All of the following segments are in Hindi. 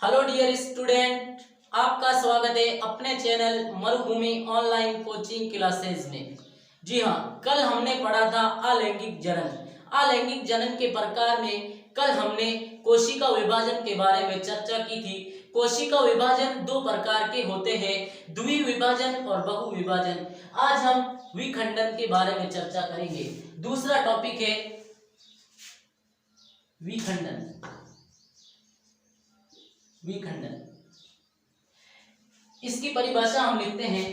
हेलो डियर स्टूडेंट, आपका स्वागत है अपने चैनल मरुभूमि ऑनलाइन कोचिंग क्लासेस में। जी हाँ, कल हमने पढ़ा था अलैंगिक जनन। अलैंगिक जनन के प्रकार में कल हमने कोशिका विभाजन के बारे में चर्चा की थी। कोशिका विभाजन दो प्रकार के होते हैं, द्विविभाजन और बहुविभाजन। आज हम विखंडन के बारे में चर्चा करेंगे। दूसरा टॉपिक है विखंडन। विखंडन, इसकी परिभाषा हम लिखते हैं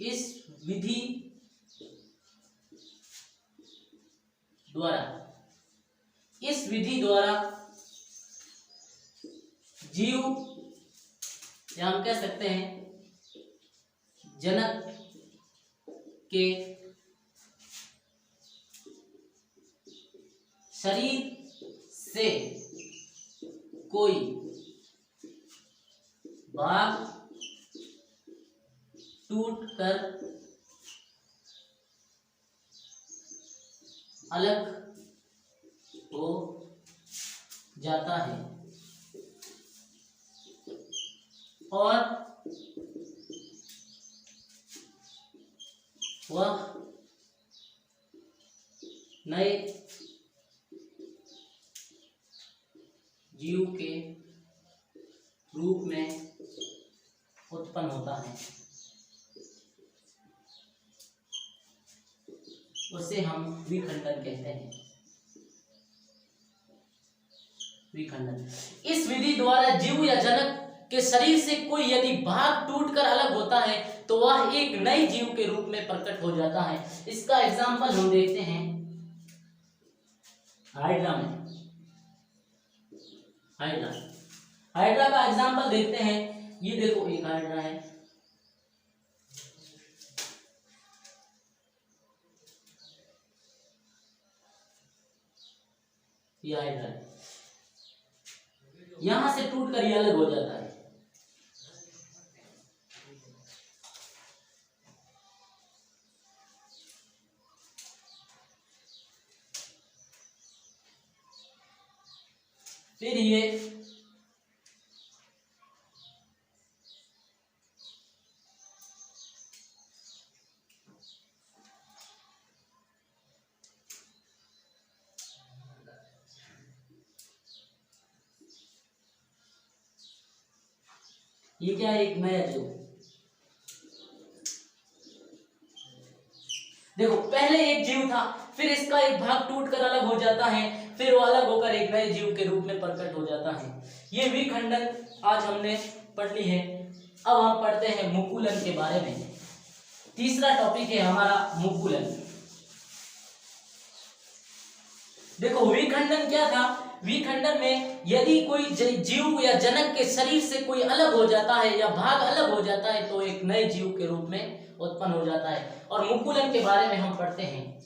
इस विधि द्वारा जीव, या हम कह सकते हैं जनक के शरीर से कोई भाग टूटकर अलग हो जाता है और वह नए जीव के रूप में उत्पन्न होता है, उसे हम विखंडन कहते हैं। विखंडन, इस विधि द्वारा जीव या जनक के शरीर से कोई यदि भाग टूटकर अलग होता है तो वह एक नए जीव के रूप में प्रकट हो जाता है। इसका एग्जाम्पल हम देखते हैं हाइड्रा में। हाइड्रा का एग्जाम्पल देखते हैं। ये देखो, एक हाइड्रा है, ये हाइड्रा है, यहां से टूटकर ये अलग हो जाता है। फिर ये क्या है, एक नया जीव। देखो, पहले एक जीव था, फिर इसका एक भाग टूटकर अलग हो जाता है, फिर वो अलग होकर एक नए जीव के रूप में प्रकट हो जाता है। ये विखंडन आज हमने पढ़ ली है। अब हम पढ़ते हैं मुकुलन के बारे में। तीसरा टॉपिक है हमारा मुकुलन। देखो, विखंडन क्या था? विखंडन में यदि कोई जीव या जनक के शरीर से कोई अलग हो जाता है या भाग अलग हो जाता है तो एक नए जीव के रूप में उत्पन्न हो जाता है। और मुकुलन के बारे में हम पढ़ते हैं।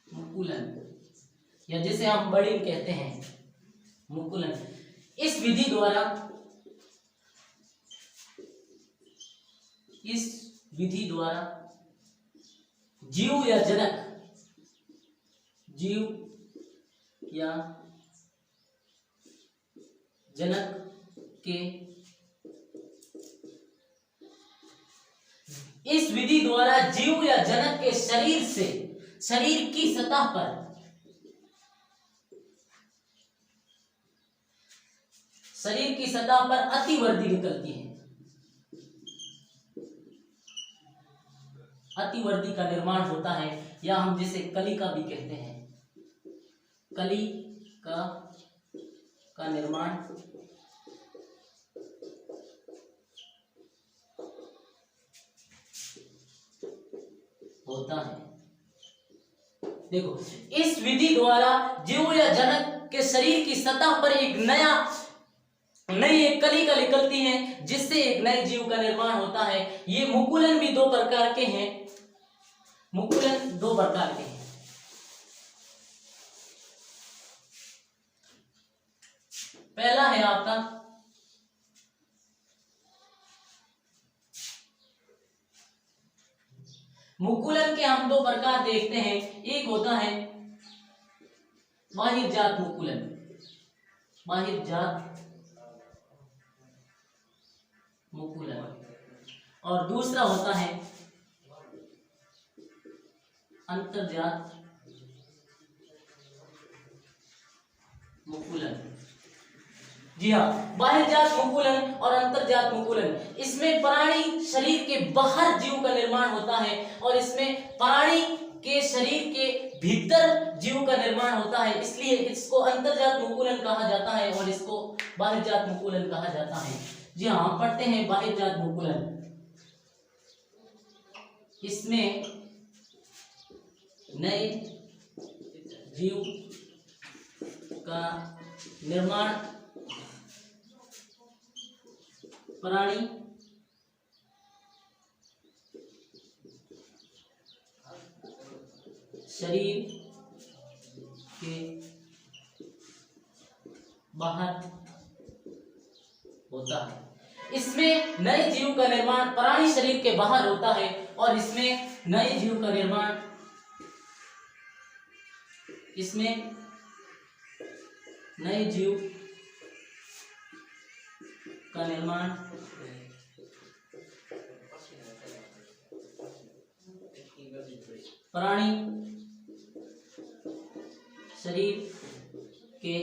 मुकुलन, या जिसे हम बर्डिंग कहते हैं, मुकुलन। इस विधि द्वारा जीव या जनक के इस विधि द्वारा जीव या जनक के शरीर की सतह पर अतिवर्धी निकलती है। अतिवर्धी का निर्माण होता है, या हम जिसे कलिका भी कहते हैं। कलिका का निर्माण होता है। देखो, इस विधि द्वारा जीव या जनक के शरीर की सतह पर एक नई एक कलिका निकलती है, जिससे एक नए जीव का निर्माण होता है। ये मुकुलन भी दो प्रकार के हैं। पहला है आपका मुकुलन के हम दो प्रकार देखते हैं, एक होता है बाहिर जात मुकुलन, बाहिर जात मुकुलन, और दूसरा होता है अंतर्जात मुकुलन। जी हाँ, बाहिर जात मुकुलन और अंतर्जात मुकुलन, इसमें प्राणी शरीर के बाहर जीव का निर्माण होता है और इसमें प्राणी के शरीर के भीतर जीव का निर्माण होता है, इसलिए इसको अंतर्जात मुकुलन कहा जाता है और इसको बाहिर जात मुकुलन कहा जाता है। जी हाँ, हम पढ़ते हैं बाहिर जात मुकुलन। इसमें नए जीव का निर्माण प्राणी शरीर के बाहर होता है। इसमें नए जीव का निर्माण प्राणी शरीर के बाहर होता है और इसमें नए जीव का निर्माण, इसमें नए जीव का निर्माण प्राणी शरीर के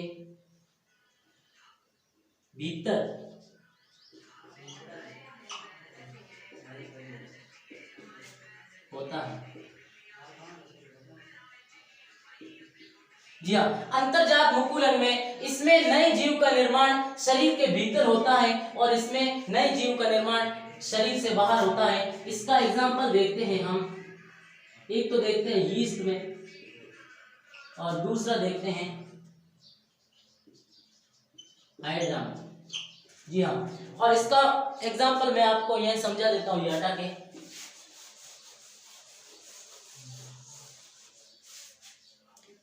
भीतर होता है। जी हाँ, अंतर्जात मुकुलन में इसमें नए जीव का निर्माण शरीर के भीतर होता है और इसमें नए जीव का निर्माण शरीर से बाहर होता है। इसका एग्जांपल देखते हैं हम, एक तो देखते हैं यीस्ट में और दूसरा देखते हैं हाइड्रा में। जी हाँ, और इसका एग्जांपल मैं आपको यह समझा देता हूँ, ये हटा के।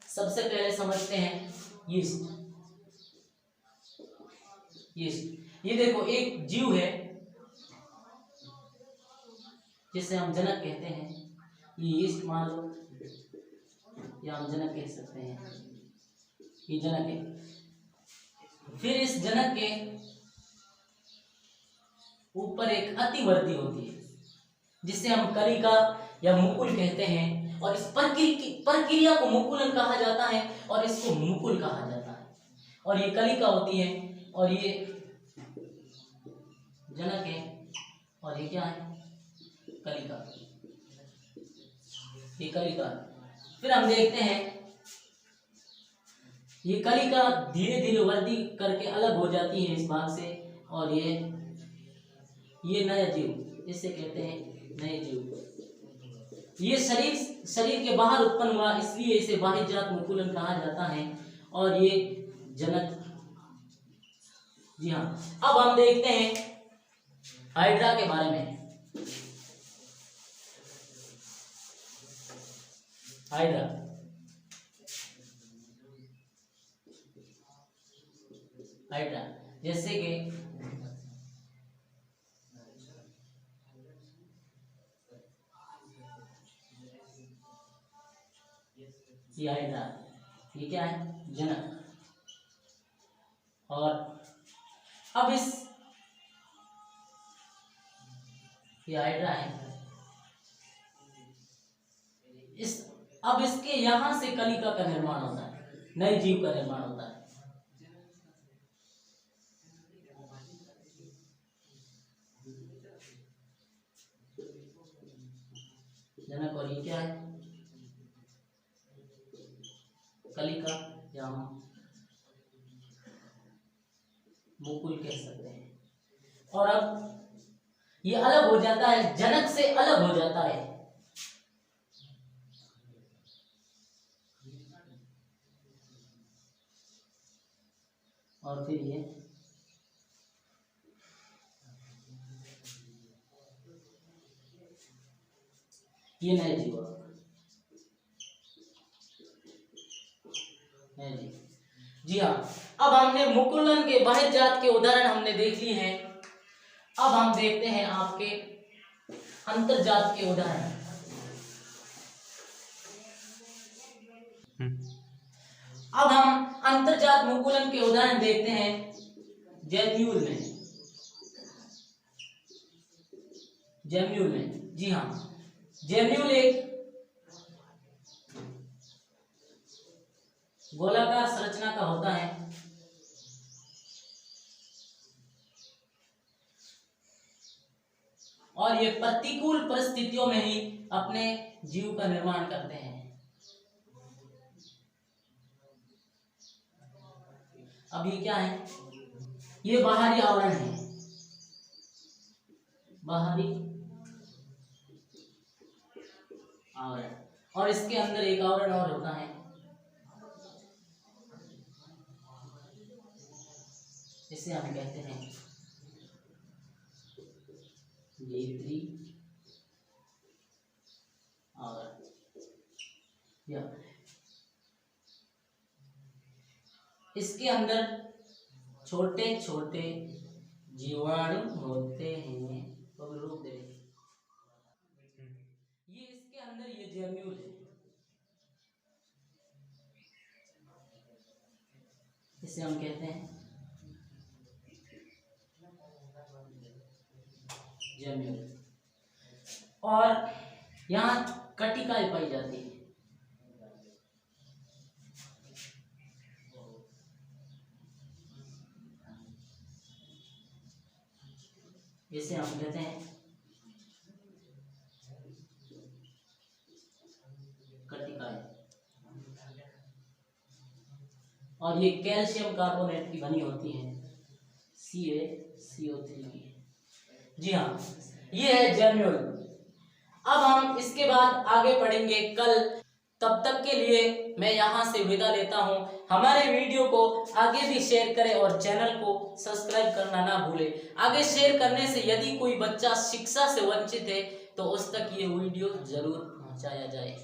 सबसे पहले समझते हैं यीस्ट। यीस्ट, ये देखो एक जीव है जिसे हम जनक कहते हैं, ये यीस्ट मान लो, या हम जनक कह सकते हैं, ये जनक है। फिर इस जनक के ऊपर एक अतिवर्ती होती है जिसे हम कलिका या मुकुल कहते हैं, और इस प्रक्रिया को मुकुलन कहा जाता है और इसको मुकुल कहा जाता है। और ये कलिका होती है और ये जनक है और ये क्या है, कलिका, ये कलिका। फिर हम देखते हैं ये कलिका धीरे धीरे वृद्धि करके अलग हो जाती है इस भाग से, और ये नया जीव, इसे कहते हैं नए जीव। ये शरीर के बाहर उत्पन्न हुआ, इसलिए इसे बाहिर जात मुकुलन कहा जाता है, और ये जनक। जी हाँ, अब हम देखते हैं हाइड्रा के बारे में। हाइड्रा, हाइड्रा जैसे कि ये हाइड्रा, ये क्या है, जनक। और अब ये हाइड्रा है, अब इसके यहां से कलिका का निर्माण होता है, नए जीव का निर्माण होता है। जनक, और ये क्या है, कलिका, या हम मुकुल कह सकते हैं। और अब ये अलग हो जाता है, जनक से अलग हो जाता है। और फिर ये नए जीव, जी हाँ, अब हमने मुकुलन के बाहिर जात के उदाहरण हमने देख लिए हैं। अब हम देखते हैं आपके अंतर्जात के उदाहरण। अब हम अंतर्जात मुकुलन के उदाहरण देखते हैं जैम्यूल में। जैम्यूल में, जी हाँ, जैम्यूल एक गोलाकार संरचना का होता है और ये प्रतिकूल परिस्थितियों में ही अपने जीव का निर्माण करते हैं। अब ये क्या है? ये बाहरी आवरण है, बाहरी आवरण, और इसके अंदर एक आवरण और होता है, इसे हम कहते हैं भीतरी आवरण। इसके अंदर छोटे छोटे जीवाणु होते हैं। तो रोक दे, ये इसके अंदर ये जैम्यूल है, इसे हम कहते हैं जैम्यूल। और यहाँ कटिकाएं पाई जाती है, इसे हम कहते हैं कटिकाएं। और ये कैल्शियम कार्बोनेट की बनी होती है, CaCO3 की। जी हाँ, ये है जैम्यूल। अब हम इसके बाद आगे पढ़ेंगे कल। तब तक के लिए मैं यहाँ से विदा लेता हूँ। हमारे वीडियो को आगे भी शेयर करें और चैनल को सब्सक्राइब करना ना भूलें। आगे शेयर करने से यदि कोई बच्चा शिक्षा से वंचित है तो उस तक ये वीडियो जरूर पहुँचाया जाए।